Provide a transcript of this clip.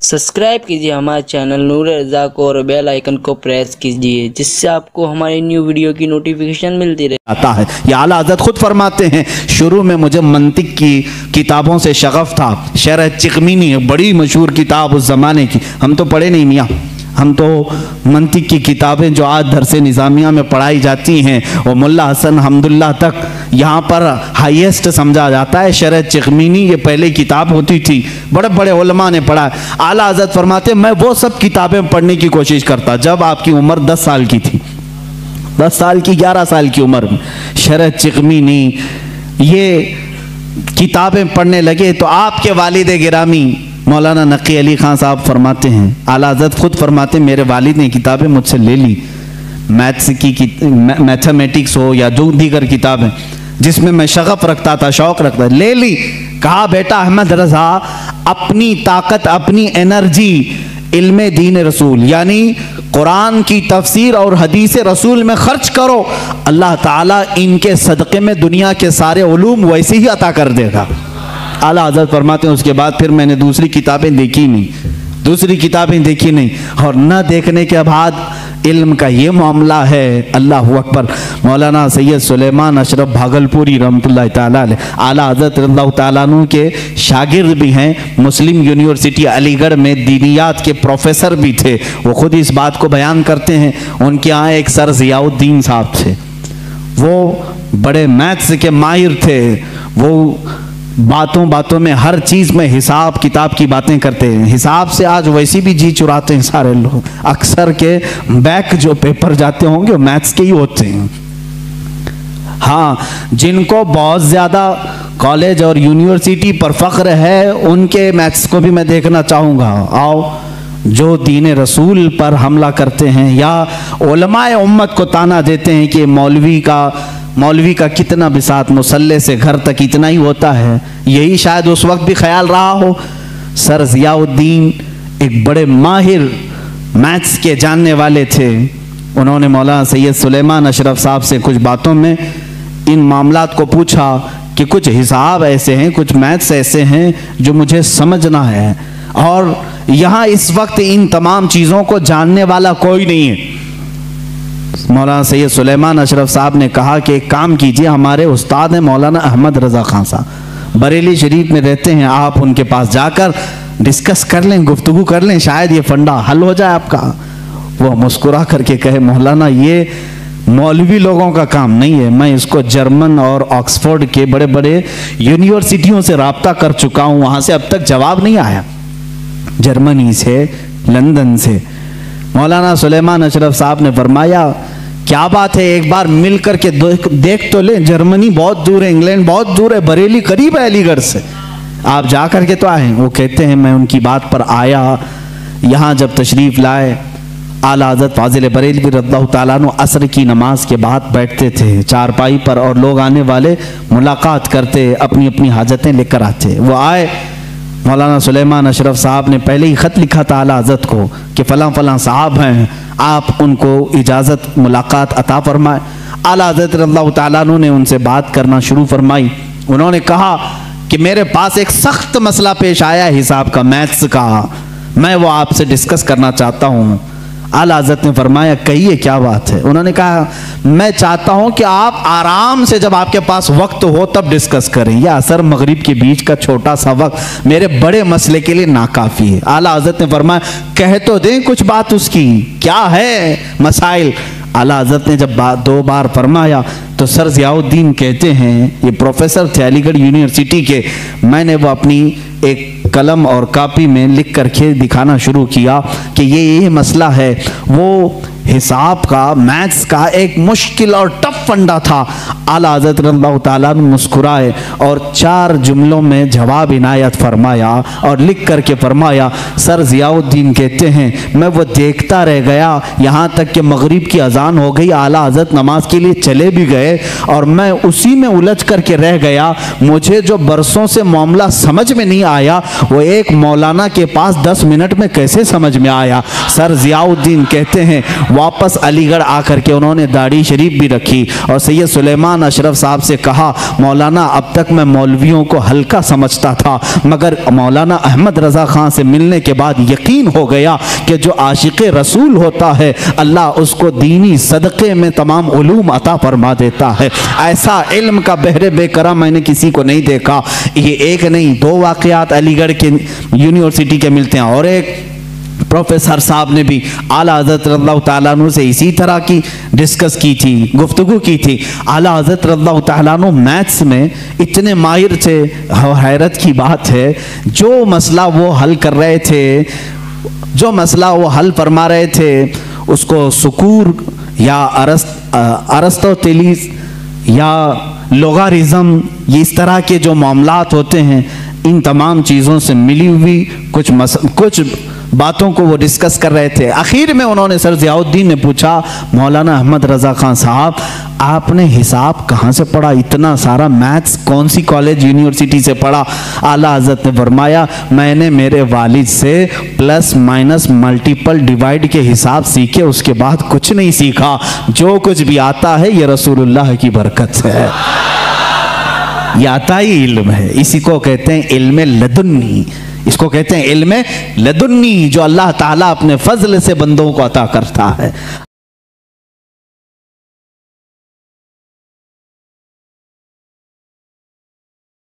Subscribe कीजिए हमारे channel नूर रज़ा को और बेल आइकन को प्रेस कीजिए जिससे आपको हमारी न्यू वीडियो की नोटिफिकेशन मिलती रहे। आता है ये आला हज़रत खुद फरमाते हैं, शुरू में मुझे मंतिक की किताबों से शगफ था। शरह चिकमीनी बड़ी मशहूर किताब उस ज़माने की, हम तो पढ़े नहीं मियाँ, हम तो मंतिक की किताबें जो आज दरसे निज़ामिया में पढ़ाई जाती हैं और मुल्ला हसन हम्दुल्लाह तक यहाँ पर हाईएस्ट समझा जाता है। शरह चिकमीनी ये पहले किताब होती थी, बड़े बड़े उलमा ने पढ़ा। आला हज़रत फरमाते मैं वो सब किताबें पढ़ने की कोशिश करता जब आपकी उम्र 10 साल की थी, 10 साल की 11 साल की उम्र में शरह चिकमीनी ये किताबें पढ़ने लगे तो आपके वालिद गिरामी मौलाना नकी अली खान साहब फरमाते हैं, आला हज़रत खुद फरमाते मेरे वालिद ने किताबें मुझसे ले ली, मैथ्स की मैथमेटिक्स हो या जो दीगर किताबें जिसमें मैं शगफ रखता था, शौक रखता था, ले ली। कहा बेटा अहमद रज़ा अपनी ताकत अपनी एनर्जी इल्मे दीन रसूल यानी कुरान की तफसीर और हदीस रसूल में खर्च करो, अल्लाह ताला इनके सदक़े में दुनिया के सारे उलूम वैसे ही अता कर देगा। आला हज़रत फरमाते हैं उसके बाद फिर मैंने दूसरी किताबें देखी नहीं और न देखने के बाद इल्म का ये मामला है। अल्लाह अकबर। मौलाना सैयद सुलेमान अशरफ भागलपुरी रहमतुल्लाह ताला अलैह आला हज़रत रज़ियल्लाहु ताला अन्हु के शागिर्द भी हैं, मुस्लिम यूनिवर्सिटी अलीगढ़ में दीनियात के प्रोफेसर भी थे। वो खुद इस बात को बयान करते हैं, उनके यहाँ एक सर ज़ियाउद्दीन साहब थे, वो बड़े मैथ्स के माहिर थे, वो बातों बातों में हर चीज में हिसाब किताब की बातें करते हैं। हिसाब से आज वैसे भी जी चुराते हैं सारे लोग, अक्सर के बैक जो पेपर जाते होंगे मैथ्स के ही होते हैं। हाँ, जिनको बहुत ज्यादा कॉलेज और यूनिवर्सिटी पर फख्र है उनके मैथ्स को भी मैं देखना चाहूंगा। आओ, जो दीन रसूल पर हमला करते हैं या उलमाए उम्मत को ताना देते हैं कि मौलवी का कितना बिसात मुसल्ले से घर तक इतना ही होता है, यही शायद उस वक्त भी ख्याल रहा हो। सर ज़ियाउद्दीन एक बड़े माहिर मैथ्स के जानने वाले थे, उन्होंने मौलाना सैयद सुलेमान अशरफ साहब से कुछ बातों में इन मामलात को पूछा कि कुछ हिसाब ऐसे हैं, कुछ मैथ्स ऐसे हैं जो मुझे समझना है और यहाँ इस वक्त इन तमाम चीज़ों को जानने वाला कोई नहीं है। मौलाना सैयद सुलेमान अशरफ साहब ने कहा कि एक काम कीजिए, हमारे उस्ताद हैं मौलाना अहमद रज़ा खान साहब, बरेली शरीफ में रहते हैं, आप उनके पास जाकर डिस्कस कर लें, गुफ्तगू कर लें, शायद ये फंडा हल हो जाए आपका। वो मुस्कुरा करके कहे मौलाना ये मौलवी लोगों का काम नहीं है, मैं इसको जर्मन और ऑक्सफोर्ड के बड़े बड़े यूनिवर्सिटियों से रब्ता कर चुका हूँ, वहाँ से अब तक जवाब नहीं आया, जर्मनी से, लंदन से। मौलाना सुलेमान अशरफ साहब ने फरमाया क्या बात है, एक बार मिल करके देख तो ले, जर्मनी बहुत दूर है, इंग्लैंड बहुत दूर है, बरेली करीब है अलीगढ़ से, आप जा करके तो आए। वो कहते हैं मैं उनकी बात पर आया, यहाँ जब तशरीफ़ लाए आला हज़रत फाजिल बरेलवी रज़ियल्लाहु ताला अन्हु असर की नमाज के बाद बैठते थे चारपाई पर और लोग आने वाले मुलाकात करते, अपनी अपनी हाजतें लेकर आते। वो आए, मौलाना सुलेमान अशरफ साहब ने पहले ही ख़त लिखा था आला हज़रत को कि फ़लाँ फ़लाँ साहब हैं, आप उनको इजाज़त मुलाकात अता फरमाए। आला हज़रत रज़ियल्लाहु ताला अन्हु ने उनसे बात करना शुरू फरमाई। उन्होंने कहा कि मेरे पास एक सख्त मसला पेश आया है हिसाब का, मैथ्स का, मैं वो आपसे डिस्कस करना चाहता हूँ। आला हज़रत ने फरमाया कहिए क्या बात है। उन्होंने कहा मैं चाहता हूं कि आप आराम से जब आपके पास वक्त हो तब डिस्कस करें, यह असर मगरिब के बीच का छोटा सा वक्त मेरे बड़े मसले के लिए नाकाफी है। आला हज़रत ने फरमाया कह तो दें कुछ बात उसकी, क्या है मसाइल। आला हज़रत ने जब 2 बार फरमाया तो सर ज़ियाउद्दीन कहते हैं, ये प्रोफेसर थे अलीगढ़ यूनिवर्सिटी के, मैंने वो अपनी एक कलम और कापी में लिख करके दिखाना शुरू किया कि ये मसला है। वो हिसाब का, मैथ्स का एक मुश्किल और टफ फंडा था। आला हज़रत रज़ियल्लाहु ताला अन्हु मुस्कुराए और 4 जुमलों में जवाब इनायत फरमाया और लिख करके फरमाया सर ज़ियाउद्दीन कहते हैं मैं वो देखता रह गया यहाँ तक कि मगरिब की अजान हो गई, आला हज़रत नमाज के लिए चले भी गए और मैं उसी में उलझ करके रह गया। मुझे जो बरसों से मामला समझ में नहीं आया वो एक मौलाना के पास 10 मिनट में कैसे समझ में आया। सर ज़ियाउद्दीन कहते हैं वापस अलीगढ़ आकर के उन्होंने दाढ़ी शरीफ भी रखी और सैयद सुलेमान उस्मान अशरफ साहब से कहा, मौलाना अब तक मैं मौलवियों को हल्का समझता था, मगर मौलाना अहमद रज़ा ख़ान से मिलने के बाद यकीन हो गया कि जो आशिक़ रसूल होता है अल्लाह उसको दीनी सदक़े में तमाम उलूम अता फरमा देता है। ऐसा इल्म का बहरे बेकरार मैंने किसी को नहीं देखा। ये एक नहीं, दो वाक़यात अलीगढ़ के यूनिवर्सिटी के मिलते हैं, और एक प्रोफेसर साहब ने भी आला हज़रत रज़ियल्लाहु तआला अन्हु से इसी तरह की डिस्कस की थी, गुफ्तगू की थी। आला हज़रत रज़ियल्लाहु तआला अन्हु मैथ्स में इतने माहिर थे, हैरत की बात है, जो मसला वो हल कर रहे थे, जो मसला वो हल फरमा रहे थे, उसको सुकूर या अरस्तोतेलिस या लोगारिज़म, ये इस तरह के जो मामलात होते हैं, इन तमाम चीज़ों से मिली हुई कुछ बातों को वो डिस्कस कर रहे थे। आखिर में उन्होंने सर ज़ियाउद्दीन ने पूछा, मौलाना अहमद रज़ा ख़ान साहब, आपने हिसाब कहाँ से पढ़ा, इतना सारा मैथ्स कौन सी कॉलेज यूनिवर्सिटी से पढ़ा? आला हज़रत ने फरमाया, मैंने मेरे वालिद से प्लस माइनस मल्टीपल डिवाइड के हिसाब सीखे, उसके बाद कुछ नहीं सीखा। जो कुछ भी आता है ये रसूलुल्लाह की बरकत है, ये आता ही इल्म है। इसी को कहते हैं इल्म लदुन्नी, इसको कहते हैं इल्म लदुन्नी, जो अल्लाह ताला अपने फजल से बंदों को अता करता है।